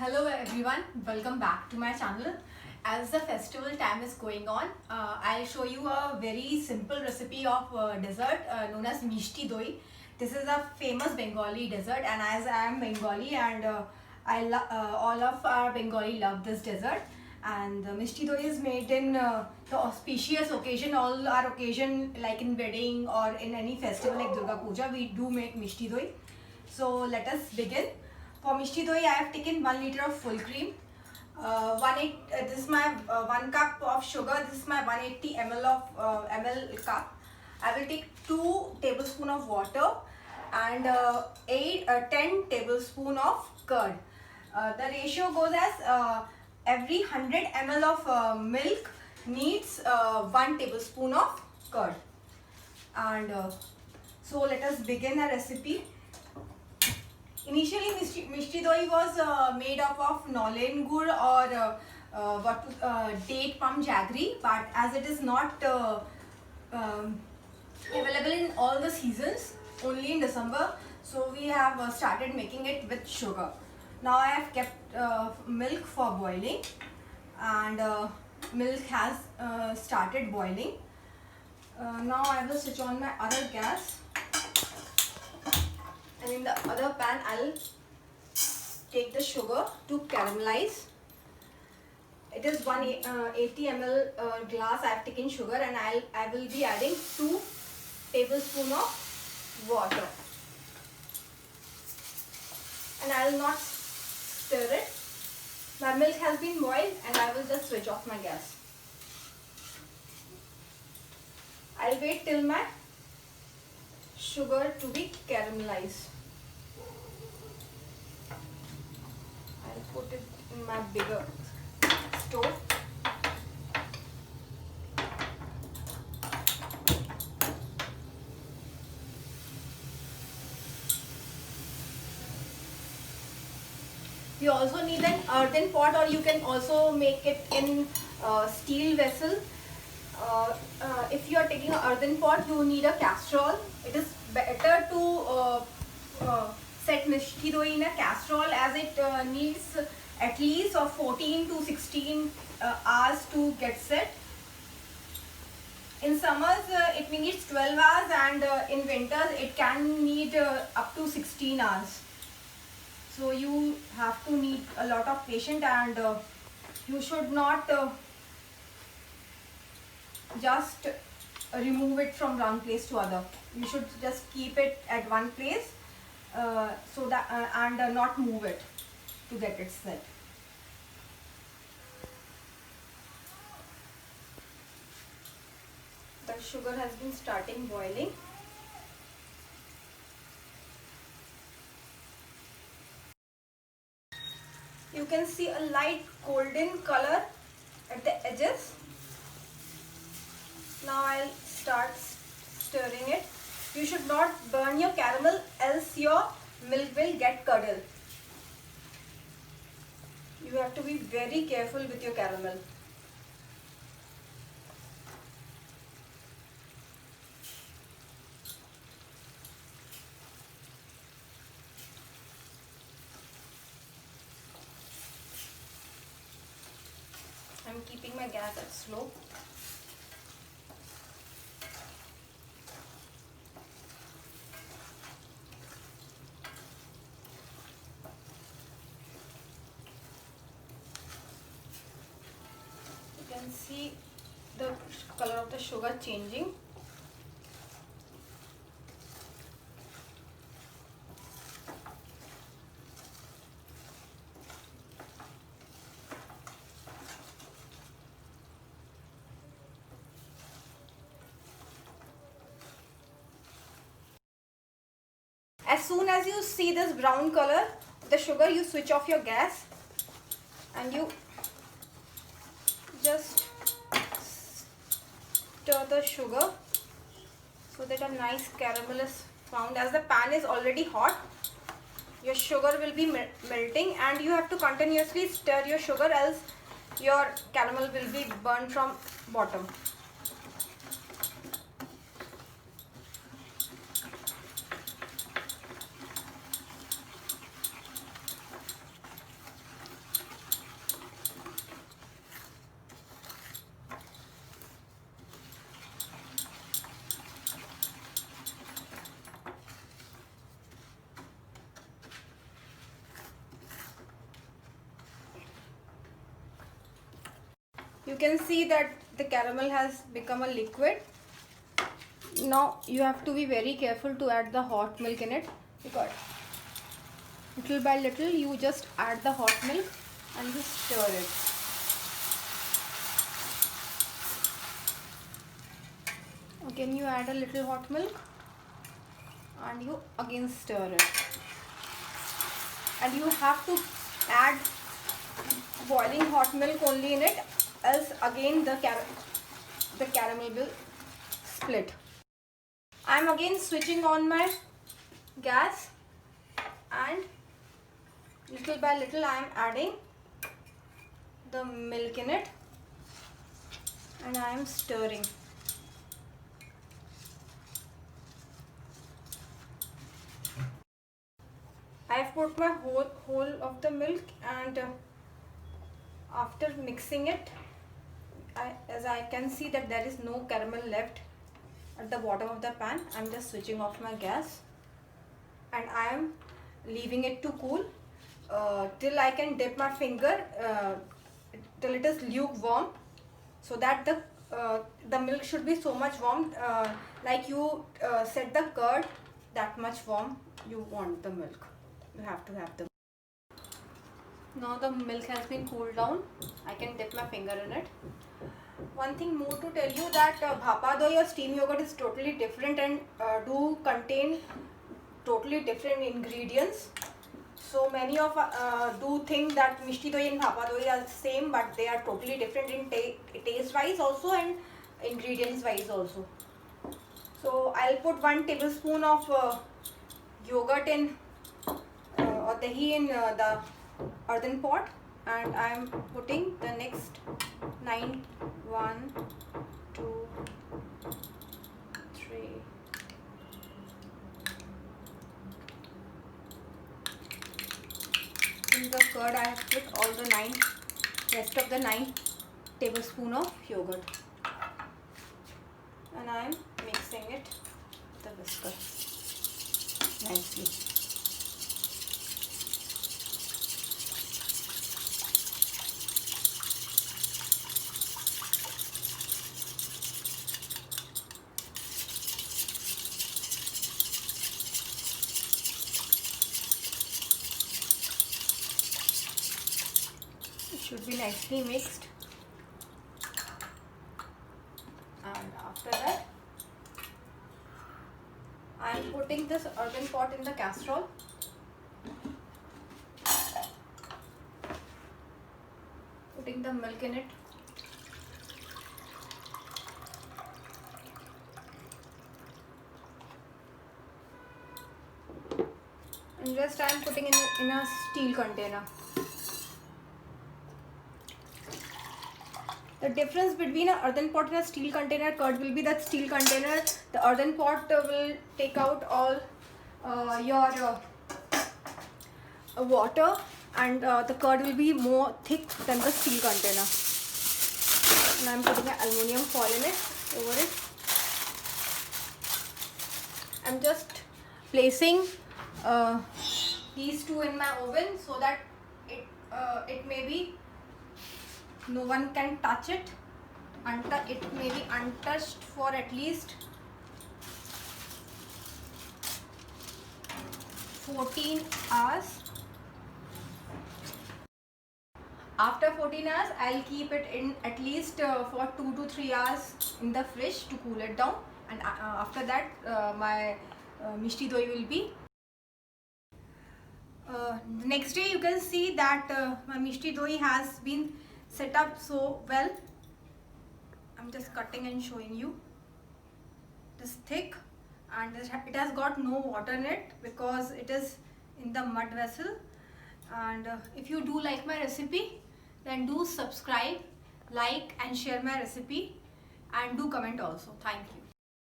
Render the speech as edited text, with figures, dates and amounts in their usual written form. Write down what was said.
Hello everyone, welcome back to my channel. As the festival time is going on, I'll show you a very simple recipe of dessert known as Mishti Doi. This is a famous Bengali dessert, and as I am Bengali and all of our Bengali love this dessert. And Mishti Doi is made in the auspicious occasion, all our occasion like in wedding or in any festival like Durga Puja, we do make Mishti Doi. So let us begin. For Mishti Doi, I have taken 1 liter of full cream. This is my 1 cup of sugar. This is my 180 ml of ml cup. I will take 2 tablespoon of water and 10 tablespoon of curd. The ratio goes as every 100 ml of milk needs 1 tablespoon of curd. And so let us begin our recipe. Initially, Mishti Doi was made up of Nolen gur or date palm jaggery, but as it is not available in all the seasons, only in December, so we have started making it with sugar. Now I have kept milk for boiling, and milk has started boiling. Now I will switch on my other gas. And in the other pan, I'll take the sugar to caramelize. It is 180 ml glass I have taken sugar, and I will be adding 2 tablespoons of water. And I will not stir it. My milk has been boiled, and I will just switch off my gas. I'll wait till my sugar to be caramelized. I'll put it in my bigger stove. You also need an earthen pot, or you can also make it in steel vessel. If you are taking an earthen pot, you need a casserole. It is better to set Mishti Doi in a casserole, as it needs at least 14 to 16 hours to get set. In summers it needs 12 hours, and in winters it can need up to 16 hours. So you have to need a lot of patience, and you should not just remove it from one place to other. You should just keep it at one place so that and not move it to get it set. The sugar has been starting boiling. You can see a light golden color at the edges. Now I'll start stirring it. You should not burn your caramel, else your milk will get curdled. You have to be very careful with your caramel. I'm keeping my gas at slow. You can see the color of the sugar changing. As soon as you see this brown color, the sugar, you switch off your gas and you just stir the sugar so that a nice caramel is found. As the pan is already hot, your sugar will be melting, and you have to continuously stir your sugar, else your caramel will be burned from bottom. You can see that the caramel has become a liquid. Now you have to be very careful to add the hot milk in it, because little by little you just add the hot milk and just stir it. Again you add a little hot milk and you again stir it, and you have to add boiling hot milk only in it, else again the caramel will split. I am again switching on my gas, and little by little I am adding the milk in it and I am stirring. I have put my whole of the milk, and after mixing it, as I can see that there is no caramel left at the bottom of the pan. I am just switching off my gas and I am leaving it to cool till I can dip my finger till it is lukewarm, so that the milk should be so much warm, like you set the curd, that much warm you want the milk. You have to have the. Now the milk has been cooled down. I can dip my finger in it. One thing more to tell you, that bhapa doi or steam yogurt is totally different and do contain totally different ingredients. So many of do think that mishti doi and bhapa doi are same, but they are totally different in taste wise also and ingredients wise also. So I'll put 1 tablespoon of yogurt in or dahi in the earthen pot, and I am putting the next 1, 2, 3. In the curd I have put all the rest of the 9 tablespoon of yogurt, and I am mixing it with the whisker nicely. Should be nicely mixed, and after that I am putting this earthen pot in the casserole. Putting the milk in it. And rest I am putting in a steel container. The difference between an earthen pot and a steel container curd will be that steel container, the earthen pot will take out all your water, and the curd will be more thick than the steel container. And I am putting an aluminium foil in it, over it. I am just placing these two in my oven so that it may be no one can touch it. It may be untouched for at least 14 hours. After 14 hours, I'll keep it in at least for 2 to 3 hours in the fridge to cool it down, and after that my mishti doi will be. The next day you can see that my mishti doi has been set up so well. I'm just cutting and showing you. This thick, and it has got no water in it because it is in the mud vessel. And if you do like my recipe, then do subscribe, like and share my recipe, and do comment also. Thank you.